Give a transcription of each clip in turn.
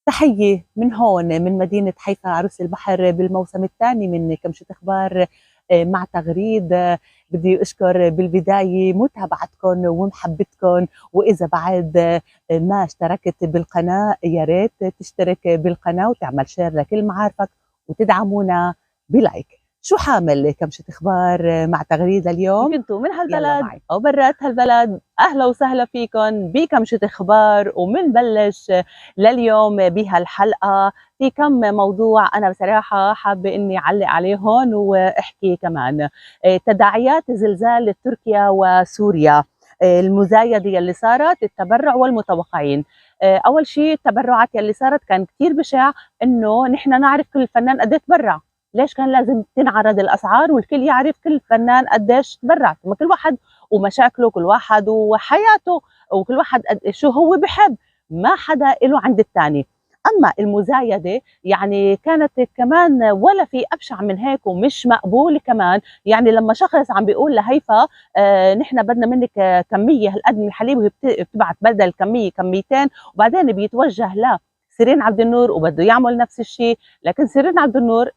تحية من هون من مدينة حيفا عروس البحر بالموسم الثاني من كمشة أخبار مع تغريد. بدي أشكر بالبداية متابعتكم ومحبتكم، وإذا بعد ما اشتركت بالقناة يا ريت تشترك بالقناة وتعمل شير لكل معارفك وتدعمونا بلايك. شو حامل كمشة أخبار مع تغريدة اليوم؟ كنتوا من هالبلد أو برات هالبلد أهلا وسهلا فيكم بكمشة أخبار، ومنبلش لليوم بهالحلقة في كم موضوع أنا بصراحة حابة إني أعلق عليهم وأحكي كمان. تداعيات زلزال تركيا وسوريا، المزايدة يلي صارت، التبرع والمتوقعين. أول شيء التبرعات يلي صارت كان كتير بشع، إنه نحن نعرف كل فنان قد تبرع. ليش كان لازم تنعرض الأسعار والكل يعرف كل فنان قديش تبرع؟ كل واحد ومشاكله، كل واحد وحياته، وكل واحد شو هو بحب، ما حدا له عند الثاني. اما المزايده يعني كانت كمان ولا في ابشع من هيك ومش مقبول كمان. يعني لما شخص عم بيقول لهيفا نحن بدنا منك كميه هالقد من الحليب، وهي بتبعت بدل كميه كميتين، وبعدين بيتوجه سيرين عبد النور وبده يعمل نفس الشيء، لكن سيرين عبد النور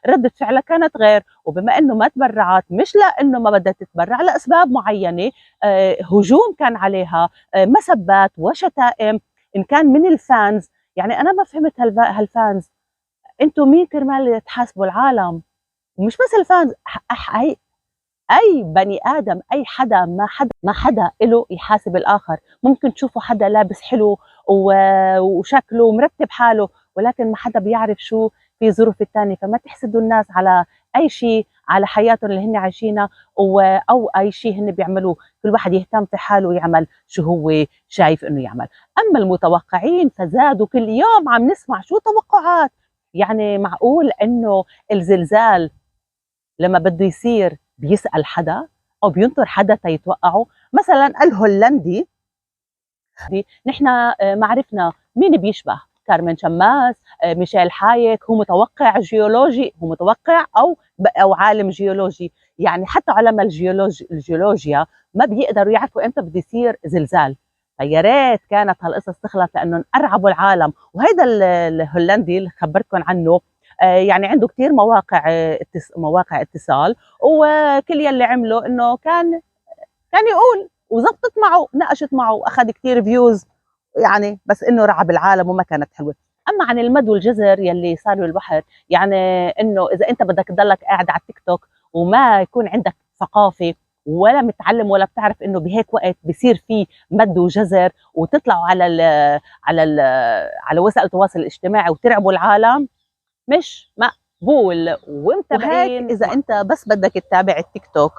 ردة فعلها كانت غير. وبما انه ما تبرعت مش لانه ما بدها تتبرع، لاسباب معينه، هجوم كان عليها، مسبات وشتائم ان كان من الفانز. يعني انا ما فهمت هالفانز، انتم مين كرمال تحاسبوا العالم؟ ومش بس الفانز، اي بني ادم، اي حدا، ما حدا له يحاسب الاخر. ممكن تشوفوا حدا لابس حلو وشكله مرتب حاله، ولكن ما حدا بيعرف شو في ظروف الثاني. فما تحسدوا الناس على اي شيء، على حياتهم اللي هن عايشينها او اي شيء هن بيعملوه. كل واحد يهتم في حاله ويعمل شو هو شايف انه يعمل. اما المتوقعين فزادوا، كل يوم عم نسمع شو توقعات. يعني معقول انه الزلزال لما بده يصير بيسأل حدا أو بينطر حدا تيتوقعه؟ مثلا الهولندي نحن ما عرفنا مين بيشبه، كارمن شماس، ميشيل حايك، هو متوقع جيولوجي، هو متوقع أو عالم جيولوجي. يعني حتى علماء الجيولوجيا ما بيقدروا يعرفوا امتى بده يصير زلزال. فيا ريت كانت هالقصص تخلص، لانه ارعبوا العالم. وهيدا الهولندي اللي خبرتكم عنه يعني عنده كثير مواقع اتصال، وكل يلي عمله انه كان يقول، وزبطت معه، ناقشت معه واخذ كثير فيوز، يعني بس انه رعب العالم وما كانت حلوه. اما عن المد والجزر يلي صاروا بالبحر، يعني انه اذا انت بدك تضلك قاعد على التيك توك وما يكون عندك ثقافه ولا متعلم ولا بتعرف انه بهيك وقت بصير في مد وجزر، وتطلعوا على وسائل التواصل الاجتماعي وترعبوا العالم، مش مقبول. ومتابعين، اذا انت بس بدك تتابع التيك توك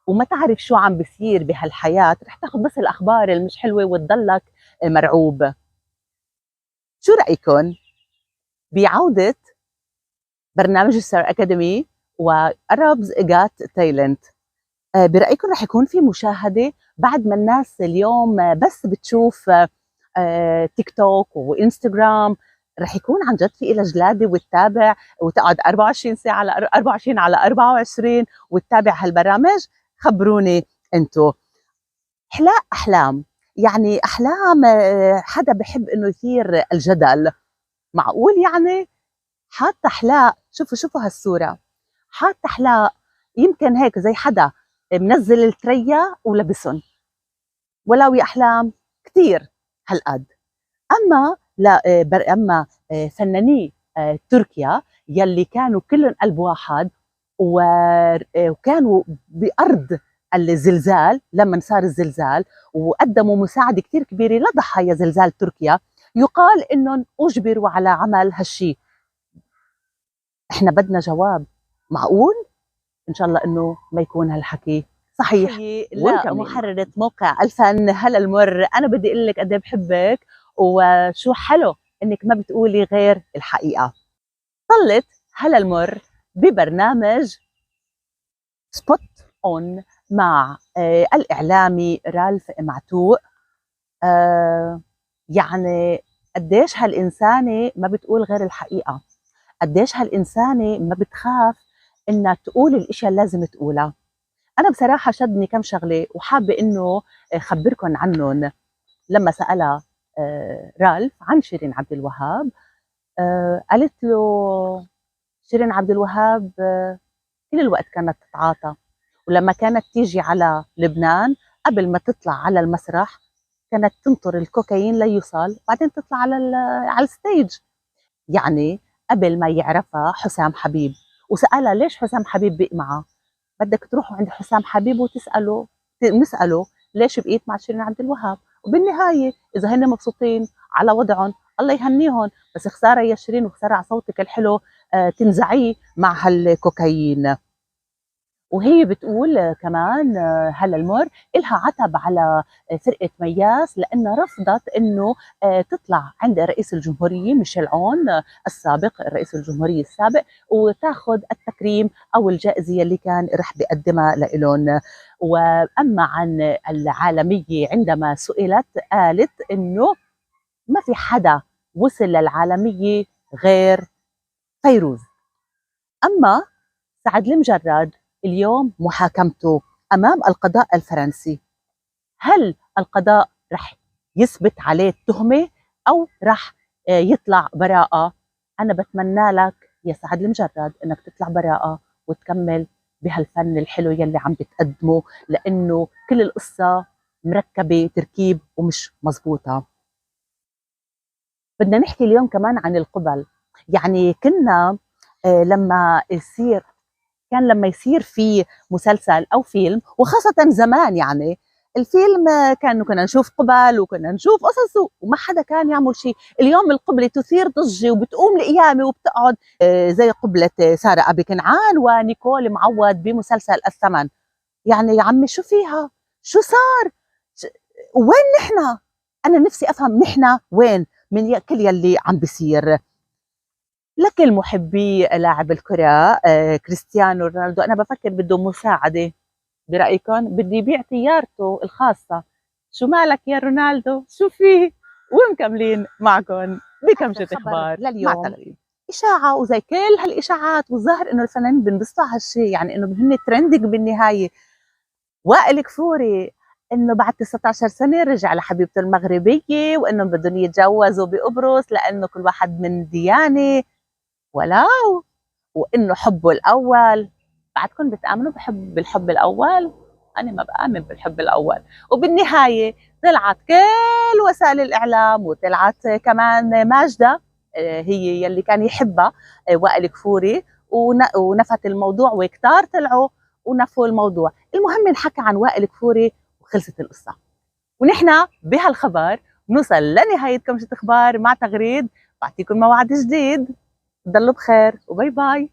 وما تعرف شو عم بيصير بهالحياه، رح تاخذ بس الاخبار المش حلوه وتضلك مرعوب. شو رايكم بعوده برنامج ستار اكاديمي واربز جات تايلنت؟ برايكم رح يكون في مشاهده بعد ما الناس اليوم بس بتشوف تيك توك وانستغرام؟ رح يكون عن جد في إلها جلاده وتتابع وتقعد 24 ساعه على 24 على 24 وتتابع هالبرامج؟ خبروني انتم. احلام، يعني احلام حدا بحب انه يثير الجدل. معقول يعني حاطه حلاق؟ شوفوا هالصوره، حاطه حلاق يمكن هيك زي حدا منزل التريا ولبسهم. ولو يا احلام كثير هالقد. اما لا اما فناني تركيا يلي كانوا كلهم قلب واحد وكانوا بارض الزلزال لما صار الزلزال، وقدموا مساعده كثير كبيره لضحايا زلزال تركيا، يقال انهم اجبروا على عمل هالشيء. احنا بدنا جواب. معقول؟ ان شاء الله انه ما يكون هالحكي صحيح. لا محررة موقع الفن هلا المر، انا بدي اقول لك قد ايه بحبك وشو حلو انك ما بتقولي غير الحقيقه. طلت هلا المر ببرنامج سبوت اون مع الاعلامي رالف معتوق. يعني قديش هالانسانه ما بتقول غير الحقيقه، قديش هالانسانه ما بتخاف انها تقول الاشياء اللي لازم تقولها. انا بصراحه شدني كم شغله وحابه انه خبركم عنهم. لما سالها رالف عن شيرين عبد الوهاب. قالت له شيرين عبد الوهاب كل الوقت كانت تتعاطى، ولما كانت تيجي على لبنان قبل ما تطلع على المسرح كانت تنطر الكوكايين ليوصل بعدين تطلع على الستيج. يعني قبل ما يعرفها حسام حبيب، وسألها ليش حسام حبيب بقي معها؟ بدك تروحوا عند حسام حبيب نسأله ليش بقيت مع شيرين عبد الوهاب، وبالنهاية إذا هن مبسوطين على وضعهم الله يهنيهم، بس خسارة يا شيرين وخسارة على صوتك الحلو تنزعيه مع هالكوكايين. وهي بتقول كمان هلا المر إلها عتب على فرقة مياس لأنها رفضت إنه تطلع عند رئيس الجمهورية ميشيل عون السابق رئيس الجمهورية السابق وتاخذ التكريم أو الجائزة اللي كان رح بيقدمها لإلهم. وأما عن العالمية عندما سئلت قالت إنه ما في حدا وصل للعالمية غير فيروز. أما سعد المجرد اليوم محاكمته أمام القضاء الفرنسي، هل القضاء رح يثبت عليه التهمة أو رح يطلع براءة؟ أنا بتمنى لك يا سعد المجرد إنك تطلع براءة وتكمل بهالفن الحلو يلي عم بتقدمه، لأنه كل القصة مركبة تركيب ومش مزبوطة. بدنا نحكي اليوم كمان عن القبل. يعني كنا لما يصير في مسلسل او فيلم، وخاصه زمان يعني الفيلم كنا نشوف قبل وكنا نشوف قصص وما حدا كان يعمل شيء. اليوم القبله تثير ضجه وبتقوم القيامه وبتقعد زي قبله ساره ابي كنعان ونيكول معوض بمسلسل الثمن. يعني يا عمي شو فيها؟ شو صار؟ وين نحن؟ انا نفسي افهم نحن وين من كل يلي عم بيصير. لكل محبي لاعب الكرة كريستيانو رونالدو أنا بفكر بده مساعدة، برأيكم؟ بده يبيع طيارته الخاصة. شو مالك يا رونالدو؟ شو فيه؟ ومكملين معكم بكمشة اخبار لليوم مع تغريد إشاعة وزي كل هالإشاعات، والظاهر إنه الفنانين بينبسطوا على هالشيء، يعني إنه هن ترندنج بالنهاية. وائل كفوري إنه بعد 19 سنة رجع لحبيبته المغربية وإنه بدهم يتجوزوا بقبرص لأنه كل واحد من ديانة، ولو وانه حبه الاول. بعدكم بتامنوا بالحب الاول؟ انا ما بامن بالحب الاول. وبالنهايه طلعت كل وسائل الاعلام وطلعت كمان ماجده هي يلي كان يحبها وائل كفوري ونفت الموضوع، وكتار طلعوا ونفوا الموضوع. المهم انحكى عن وائل كفوري وخلصت القصه. ونحن بهالخبر نوصل لنهايه كمشة اخبار مع تغريد. بعطيكم موعد جديد، ضلوا بخير وباي باي.